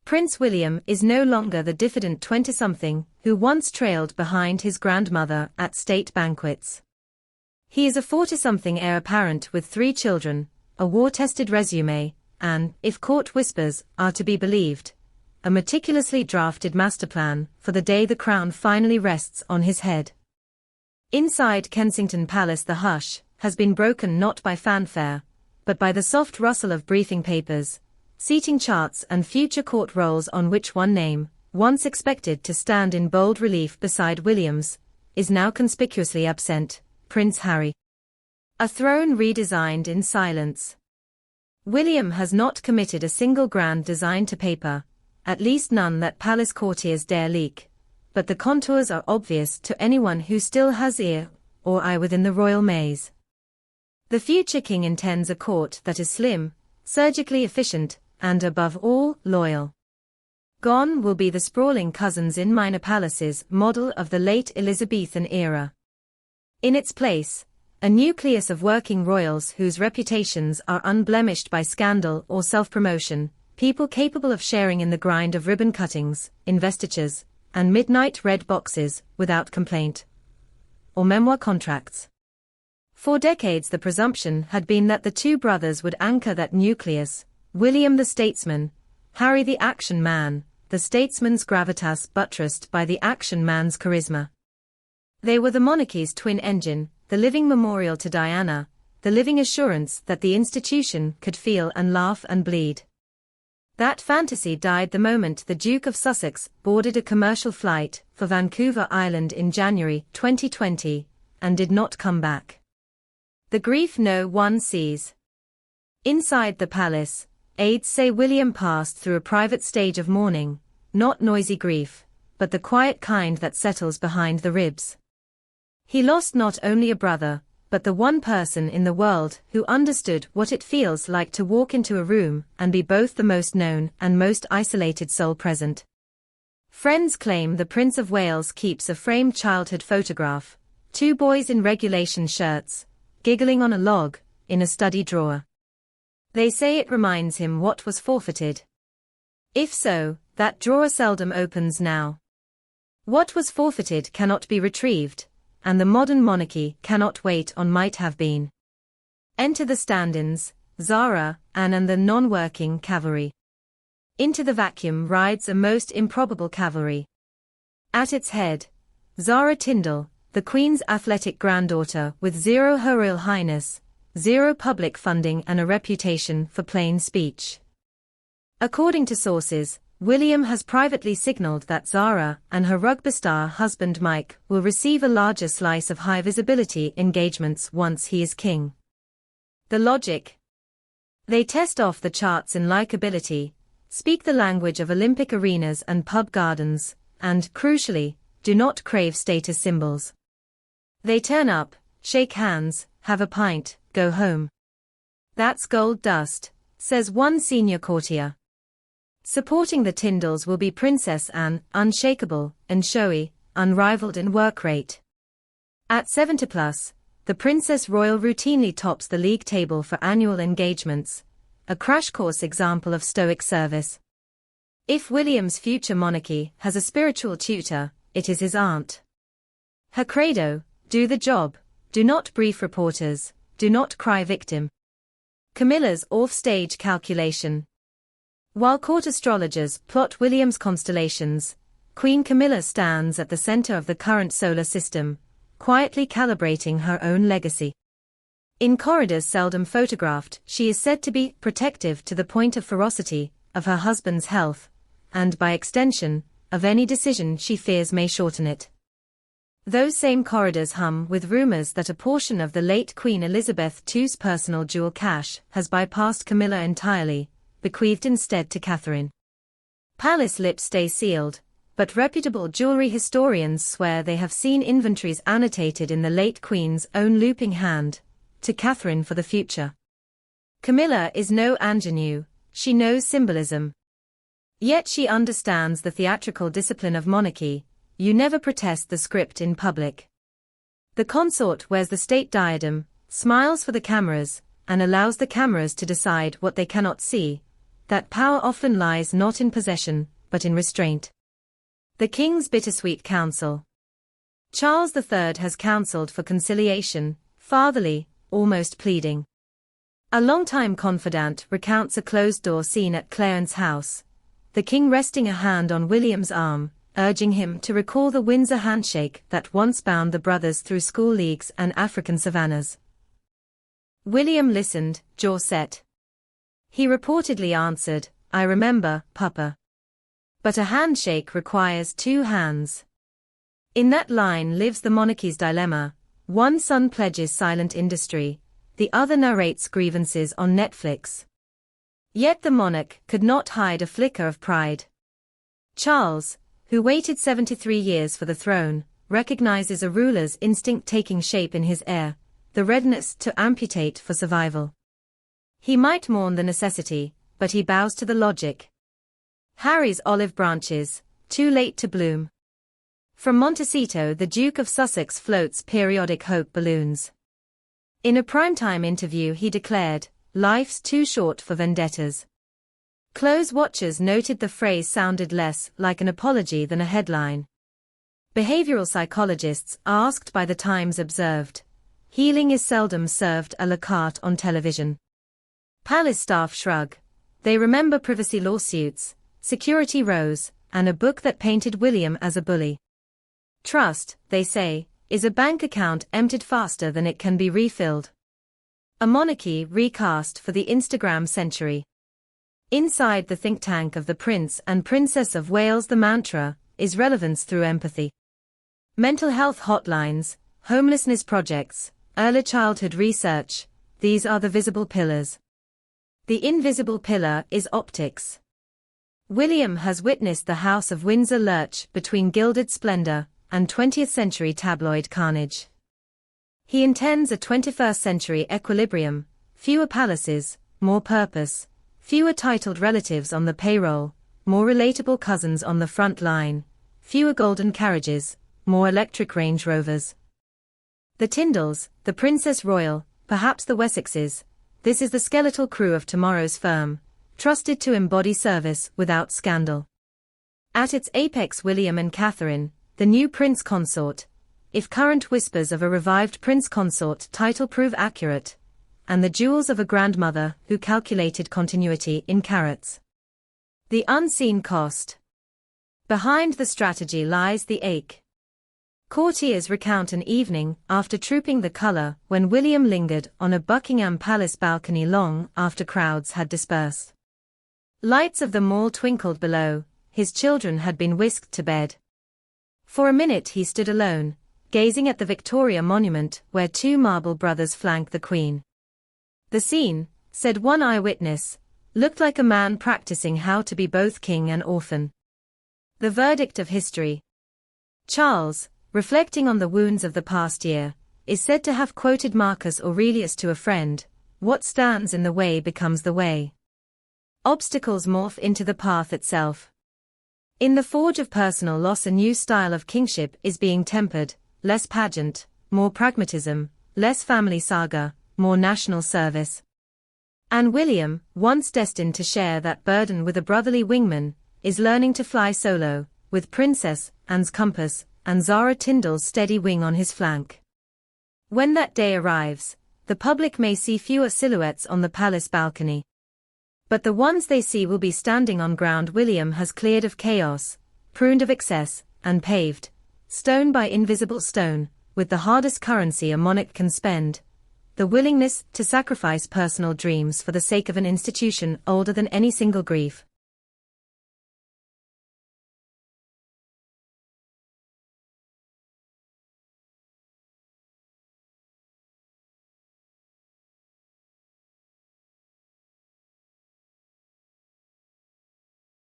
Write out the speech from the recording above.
Prince William is no longer the diffident 20-something who once trailed behind his grandmother at state banquets. He is a 40-something heir apparent with 3 children, a war-tested resume, and, if court whispers are to be believed, a meticulously drafted masterplan for the day the crown finally rests on his head. Inside Kensington Palace, the hush has been broken not by fanfare, but by the soft rustle of briefing papers, seating charts and future court rolls on which one name, once expected to stand in bold relief beside William's, is now conspicuously absent: Prince Harry. A throne redesigned in silence. William has not committed a single grand design to paper, at least none that palace courtiers dare leak, but the contours are obvious to anyone who still has ear or eye within the royal maze. The future king intends a court that is slim, surgically efficient, and above all, loyal. Gone will be the sprawling cousins in minor palaces model of the late Elizabethan era. In its place, a nucleus of working royals whose reputations are unblemished by scandal or self-promotion, people capable of sharing in the grind of ribbon cuttings, investitures, and midnight red boxes without complaint or memoir contracts. For decades the presumption had been that the 2 brothers would anchor that nucleus, William the statesman, Harry the action man, the statesman's gravitas buttressed by the action man's charisma. They were the monarchy's twin engine, the living memorial to Diana, the living assurance that the institution could feel and laugh and bleed. That fantasy died the moment the Duke of Sussex boarded a commercial flight for Vancouver Island in January 2020, and did not come back. The grief no one sees. Inside the palace, aides say William passed through a private stage of mourning, not noisy grief, but the quiet kind that settles behind the ribs. He lost not only a brother, but the one person in the world who understood what it feels like to walk into a room and be both the most known and most isolated soul present. Friends claim the Prince of Wales keeps a framed childhood photograph, 2 boys in regulation shirts, giggling on a log, in a study drawer. They say it reminds him what was forfeited. If so, that drawer seldom opens now. What was forfeited cannot be retrieved, and the modern monarchy cannot wait on might have been. Enter the stand-ins, Zara, Anne and the non-working cavalry. Into the vacuum rides a most improbable cavalry. At its head, Zara Tyndall, the Queen's athletic granddaughter with 0 Her Royal Highness, 0 public funding and a reputation for plain speech. According to sources, William has privately signaled that Zara and her rugby star husband Mike will receive a larger slice of high-visibility engagements once he is king. The logic? They test off the charts in likability, speak the language of Olympic arenas and pub gardens, and, crucially, do not crave status symbols. They turn up, shake hands, have a pint, go home. That's gold dust, says one senior courtier. Supporting the Tyndalls will be Princess Anne, unshakable and showy, unrivaled in work rate. At 70+, the Princess Royal routinely tops the league table for annual engagements, a crash course example of stoic service. If William's future monarchy has a spiritual tutor, it is his aunt. Her credo: do the job, do not brief reporters, do not cry victim. Camilla's off-stage calculation. While court astrologers plot William's constellations, Queen Camilla stands at the center of the current solar system, quietly calibrating her own legacy. In corridors seldom photographed, she is said to be protective to the point of ferocity, of her husband's health, and by extension, of any decision she fears may shorten it. Those same corridors hum with rumors that a portion of the late Queen Elizabeth II's personal jewel cache has bypassed Camilla entirely, bequeathed instead to Catherine. Palace lips stay sealed, but reputable jewelry historians swear they have seen inventories annotated in the late Queen's own looping hand, to Catherine for the future. Camilla is no ingenue, she knows symbolism. Yet she understands the theatrical discipline of monarchy: you never protest the script in public. The consort wears the state diadem, smiles for the cameras, and allows the cameras to decide what they cannot see, that power often lies not in possession, but in restraint. The King's Bittersweet Counsel. Charles III has counseled for conciliation, fatherly, almost pleading. A longtime confidant recounts a closed-door scene at Clarence House, the King resting a hand on William's arm, urging him to recall the Windsor handshake that once bound the brothers through school leagues and African savannas. William listened, jaw set. He reportedly answered, "I remember, Papa. But a handshake requires two hands." In that line lives the monarchy's dilemma: one son pledges silent industry, the other narrates grievances on Netflix. Yet the monarch could not hide a flicker of pride. Charles, who waited 73 years for the throne, recognizes a ruler's instinct taking shape in his heir, the readiness to amputate for survival. He might mourn the necessity, but he bows to the logic. Harry's olive branches, too late to bloom. From Montecito, the Duke of Sussex floats periodic hope balloons. In a primetime interview he declared, "Life's too short for vendettas." Close watchers noted the phrase sounded less like an apology than a headline. Behavioral psychologists asked by the Times observed, "Healing is seldom served à la carte on television." Palace staff shrug. They remember privacy lawsuits, security rows, and a book that painted William as a bully. Trust, they say, is a bank account emptied faster than it can be refilled. A monarchy recast for the Instagram century. Inside the think tank of the Prince and Princess of Wales, the mantra is relevance through empathy. Mental health hotlines, homelessness projects, early childhood research, these are the visible pillars. The invisible pillar is optics. William has witnessed the House of Windsor lurch between gilded splendor and 20th century tabloid carnage. He intends a 21st century equilibrium: fewer palaces, more purpose, fewer titled relatives on the payroll, more relatable cousins on the front line, fewer golden carriages, more electric Range Rovers. The Tyndalls, the Princess Royal, perhaps the Wessexes, this is the skeletal crew of tomorrow's firm, trusted to embody service without scandal. At its apex, William and Catherine, the new prince consort, if current whispers of a revived prince consort title prove accurate, and the jewels of a grandmother who calculated continuity in carats. The unseen cost. Behind the strategy lies the ache. Courtiers recount an evening after Trooping the Colour when William lingered on a Buckingham Palace balcony long after crowds had dispersed. Lights of the Mall twinkled below, his children had been whisked to bed. For a minute he stood alone, gazing at the Victoria Monument where two marble brothers flank the Queen. The scene, said one eyewitness, looked like a man practicing how to be both king and orphan. The verdict of history. Charles, reflecting on the wounds of the past year, is said to have quoted Marcus Aurelius to a friend, "What stands in the way becomes the way. Obstacles morph into the path itself." In the forge of personal loss, a new style of kingship is being tempered, less pageant, more pragmatism, less family saga, more national service. And William, once destined to share that burden with a brotherly wingman, is learning to fly solo, with Princess Anne's compass and Zara Tyndall's steady wing on his flank. When that day arrives, the public may see fewer silhouettes on the palace balcony. But the ones they see will be standing on ground William has cleared of chaos, pruned of excess, and paved, stone by invisible stone, with the hardest currency a monarch can spend: the willingness to sacrifice personal dreams for the sake of an institution older than any single grief.